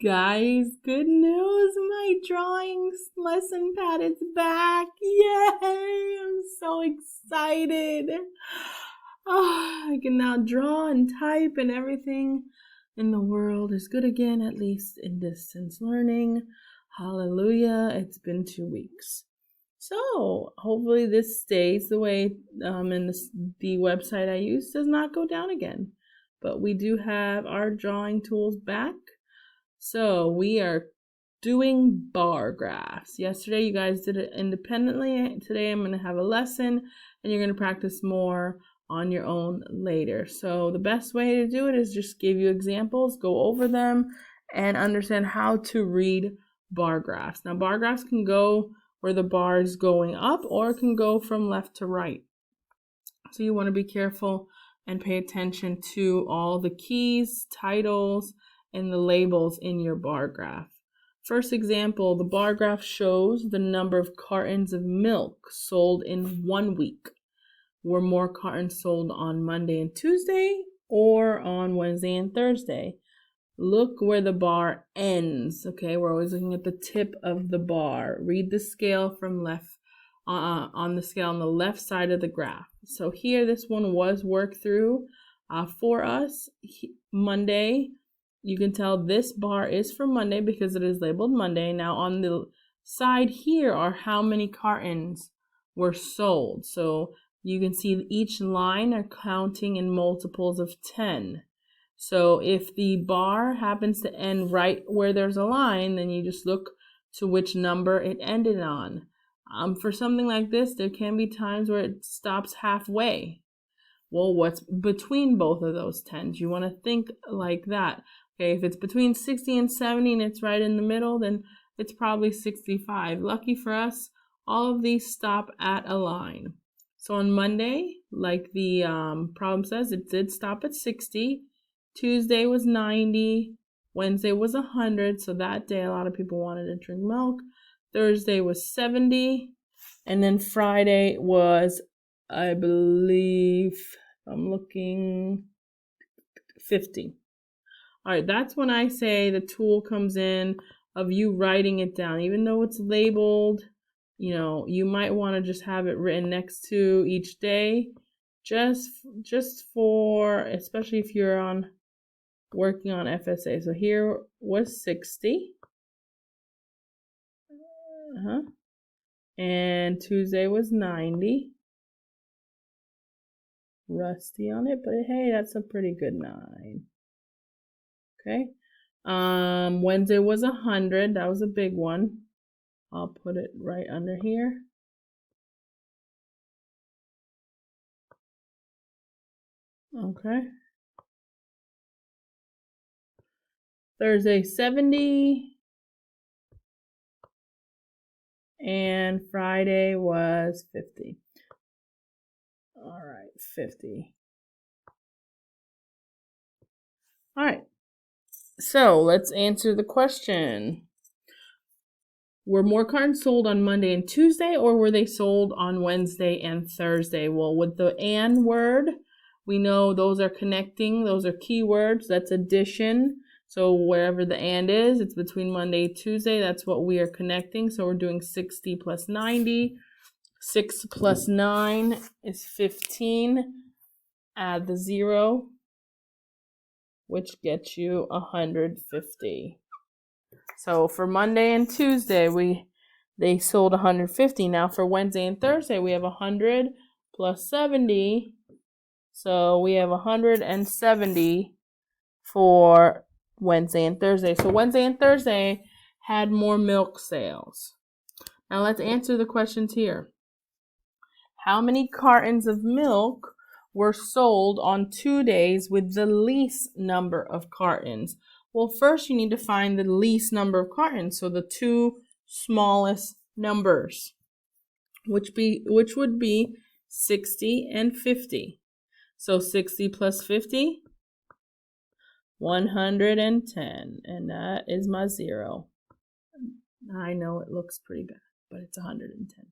Guys, good news! My drawing lesson pad is back! Yay! I'm so excited! Oh, I can now draw and type, and everything in the world is good again, at least in distance learning. Hallelujah! It's been 2 weeks. So hopefully this stays the way, and the website I use does not go down again. But we do have our drawing tools back. So we are doing bar graphs. Yesterday you guys did it independently. Today I'm going to have a lesson and you're going to practice more on your own later. So the best way to do it is just give you examples, go over them, and understand how to read bar graphs. Now bar graphs can go where the bar is going up or it can go from left to right. So you want to be careful and pay attention to all the keys, titles, and the labels in your bar graph. First example, the bar graph shows the number of cartons of milk sold in 1 week. Were more cartons sold on Monday and Tuesday or on Wednesday and Thursday? Look where the bar ends. Okay, we're always looking at the tip of the bar. Read the scale from left on the scale on the left side of the graph. So here, this one was worked through for us. Monday, you can tell this bar is for Monday because it is labeled Monday. Now on the side here are how many cartons were sold. So you can see each line are counting in multiples of 10. So if the bar happens to end right where there's a line, then you just look to which number it ended on. For something like this, there can be times where it stops halfway. Well, what's between both of those 10s? You want to think like that. Okay, if it's between 60 and 70 and it's right in the middle, then it's probably 65. Lucky for us, all of these stop at a line. So on Monday, like the problem says, it did stop at 60. Tuesday was 90. Wednesday was 100. So that day, a lot of people wanted to drink milk. Thursday was 70. And then Friday was, I believe, I'm looking, 50. All right, that's when I say the tool comes in of you writing it down. Even though it's labeled, you might want to just have it written next to each day, just for, especially if you're working on FSA. So here was 60. And Tuesday was 90. Rusty on it, but hey, that's a pretty good 9. Okay. Wednesday was 100. That was a big one. I'll put it right under here. Okay. Thursday 70. And Friday was 50. All right, 50. All right. So let's answer the question. Were more cartons sold on Monday and Tuesday, or were they sold on Wednesday and Thursday? Well, with the and word, we know those are connecting. Those are keywords. That's addition. So wherever the and is, it's between Monday and Tuesday. That's what we are connecting. So we're doing 60 plus 90. 6 plus 9 is 15. Add the 0, which gets you 150. So for Monday and Tuesday, they sold 150. Now for Wednesday and Thursday, we have 100 plus 70. So we have 170 for Wednesday and Thursday. So Wednesday and Thursday had more milk sales. Now let's answer the questions here. How many cartons of milk were sold on 2 days with the least number of cartons? Well, first you need to find the least number of cartons, so the 2 smallest numbers, which would be 60 and 50. So 60 plus 50, 110, and that is my 0. I know it looks pretty bad, but it's 110.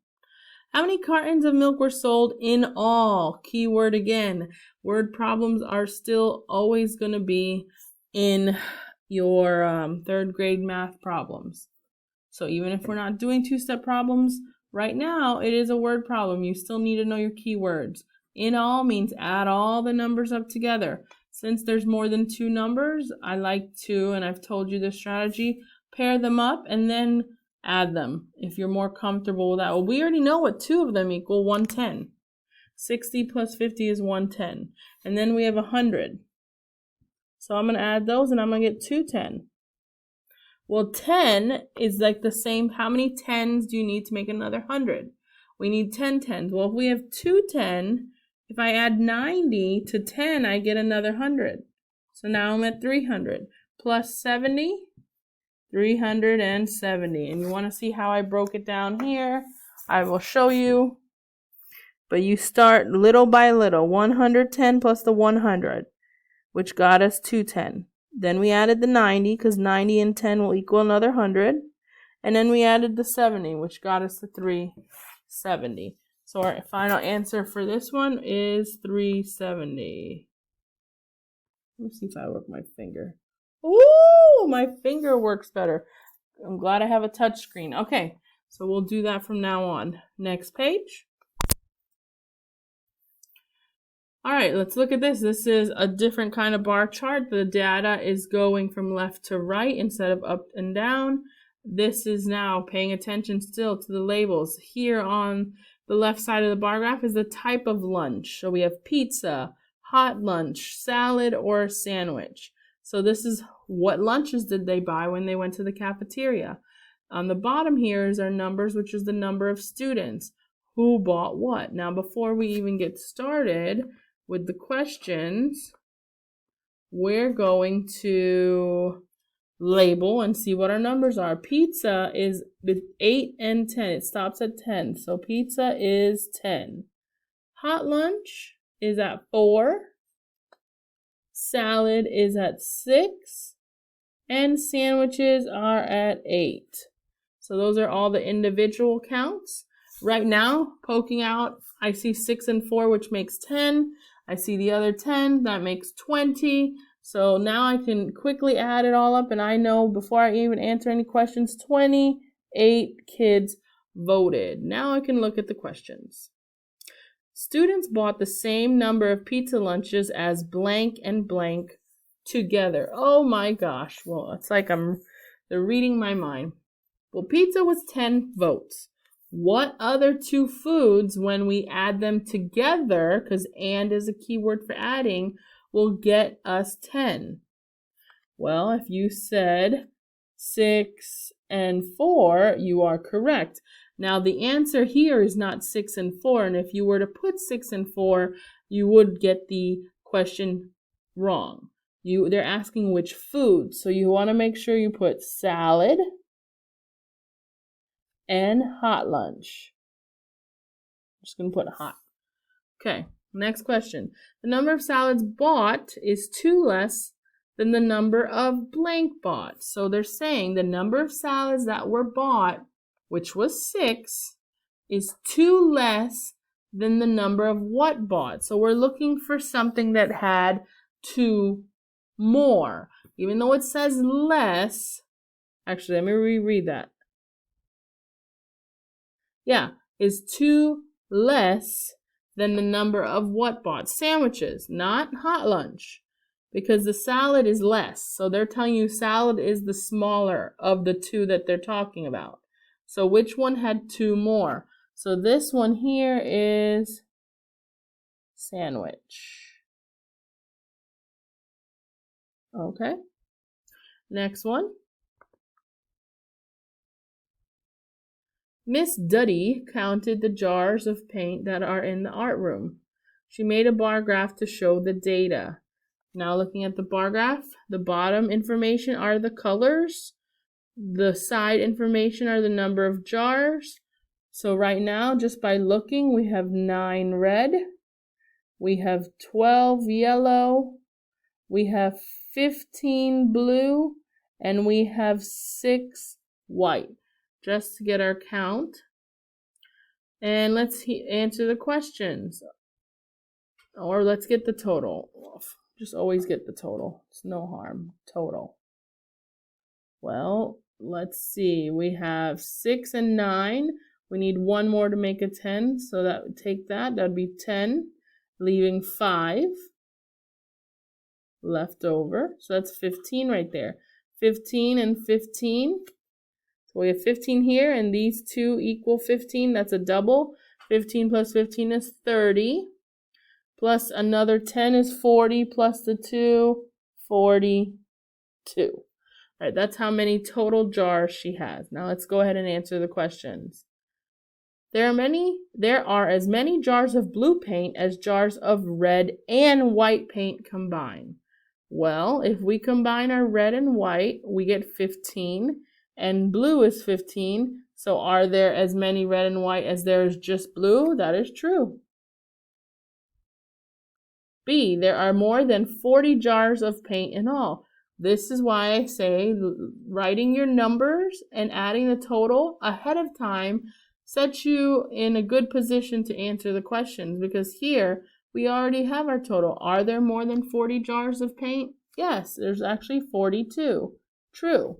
How many cartons of milk were sold in all? Keyword again. Word problems are still always going to be in your third grade math problems. So even if we're not doing two-step problems right now, it is a word problem. You still need to know your keywords. In all means add all the numbers up together. Since there's more than two numbers, I like to, and I've told you this strategy, pair them up and then add them if you're more comfortable with that. Well, we already know what two of them equal 110. 60 plus 50 is 110. And then we have 100. So I'm going to add those and I'm going to get 210. Well, 10 is like the same. How many 10s do you need to make another 100? We need 10 10s. Well, if we have 210, if I add 90 to 10, I get another 100. So now I'm at 300. Plus 70, 370. And you want to see how I broke it down here? I will show you. But you start little by little. 110 plus the 100, which got us 210. Then we added the 90, because 90 and 10 will equal another 100. And then we added the 70, which got us to 370. So our final answer for this one is 370. Let me see if I work my finger. Ooh, my finger works better. I'm glad I have a touch screen. Okay, so we'll do that from now on. Next page. All right, let's look at this. This is a different kind of bar chart. The data is going from left to right instead of up and down. This is now paying attention still to the labels. Here on the left side of the bar graph is the type of lunch. So we have pizza, hot lunch, salad, or sandwich. So this is what lunches did they buy when they went to the cafeteria. On the bottom here is our numbers, which is the number of students who bought what. Now, before we even get started with the questions, we're going to label and see what our numbers are. Pizza is 8 and 10. It stops at 10. So pizza is 10. Hot lunch is at 4. Salad is at 6. And sandwiches are at 8. So those are all the individual counts. Right now, poking out, I see 6 and 4, which makes 10. I see the other 10, that makes 20. So now I can quickly add it all up, and I know before I even answer any questions, 28 kids voted. Now I can look at the questions. Students bought the same number of pizza lunches as blank and blank together. Oh my gosh. Well, it's like they're reading my mind. Well, pizza was 10 votes. What other two foods, when we add them together, because and is a keyword for adding, will get us 10? Well, if you said 6 and 4, you are correct. Now, the answer here is not 6 and 4, and if you were to put 6 and 4, you would get the question wrong. They're asking which food, so you want to make sure you put salad and hot lunch. I'm just going to put hot. Okay, next question. The number of salads bought is 2 less than the number of blank bought. So they're saying the number of salads that were bought, which was 6, is 2 less than the number of what bought. So we're looking for something that had 2 more. Even though it says less, actually, let me reread that. Yeah, is 2 less than the number of what bought? Sandwiches, not hot lunch, because the salad is less. So they're telling you salad is the smaller of the 2 that they're talking about. So which one had 2 more? So this one here is sandwich. Okay. Next one. Miss Duddy counted the jars of paint that are in the art room. She made a bar graph to show the data. Now looking at the bar graph, the bottom information are the colors. The side information are the number of jars. So right now, just by looking, we have 9 red. We have 12 yellow. We have 15 blue. And we have 6 white. Just to get our count. And let's answer the questions. Or let's get the total. Just always get the total. It's no harm. Total. Well, let's see. We have 6 and 9. We need one more to make a 10, so that would take that. That would be 10, leaving 5 left over. So that's 15 right there. 15 and 15. So we have 15 here, and these two equal 15. That's a double. 15 plus 15 is 30. Plus another 10 is 40, plus the 2, 42. All right, that's how many total jars she has. Now let's go ahead and answer the questions. There are as many jars of blue paint as jars of red and white paint combined. Well, if we combine our red and white, we get 15, and blue is 15. So are there as many red and white as there is just blue? That is true. B, there are more than 40 jars of paint in all. This is why I say writing your numbers and adding the total ahead of time sets you in a good position to answer the questions, because here we already have our total. Are there more than 40 jars of paint? Yes, there's actually 42. True.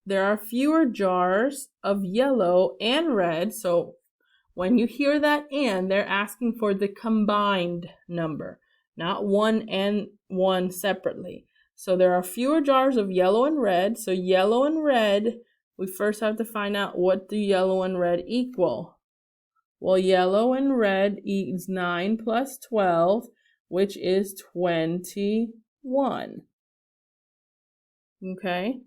There are fewer jars of yellow and red, so when you hear that and, they're asking for the combined number, not one and one separately. So there are fewer jars of yellow and red. So yellow and red, we first have to find out what do yellow and red equal. Well, yellow and red is 9 plus 12, which is 21. Okay?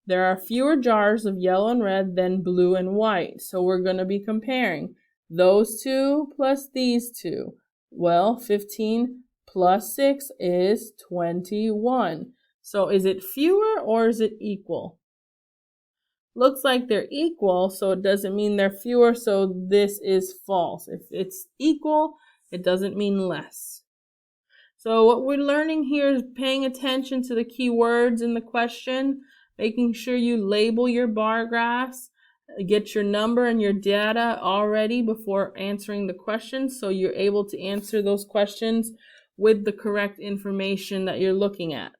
There are fewer jars of yellow and red than blue and white. So we're going to be comparing those two plus these two. Well, 15 plus 6 is 21. So is it fewer or is it equal? Looks like they're equal, so it doesn't mean they're fewer, so this is false. If it's equal, it doesn't mean less. So what we're learning here is paying attention to the key words in the question, making sure you label your bar graphs, get your number and your data already before answering the questions, so you're able to answer those questions with the correct information that you're looking at.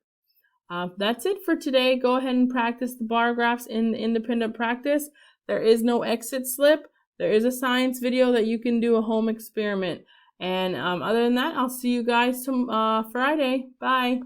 That's it for today. Go ahead and practice the bar graphs in the independent practice. There is no exit slip. There is a science video that you can do a home experiment. And other than that, I'll see you guys Friday. Bye.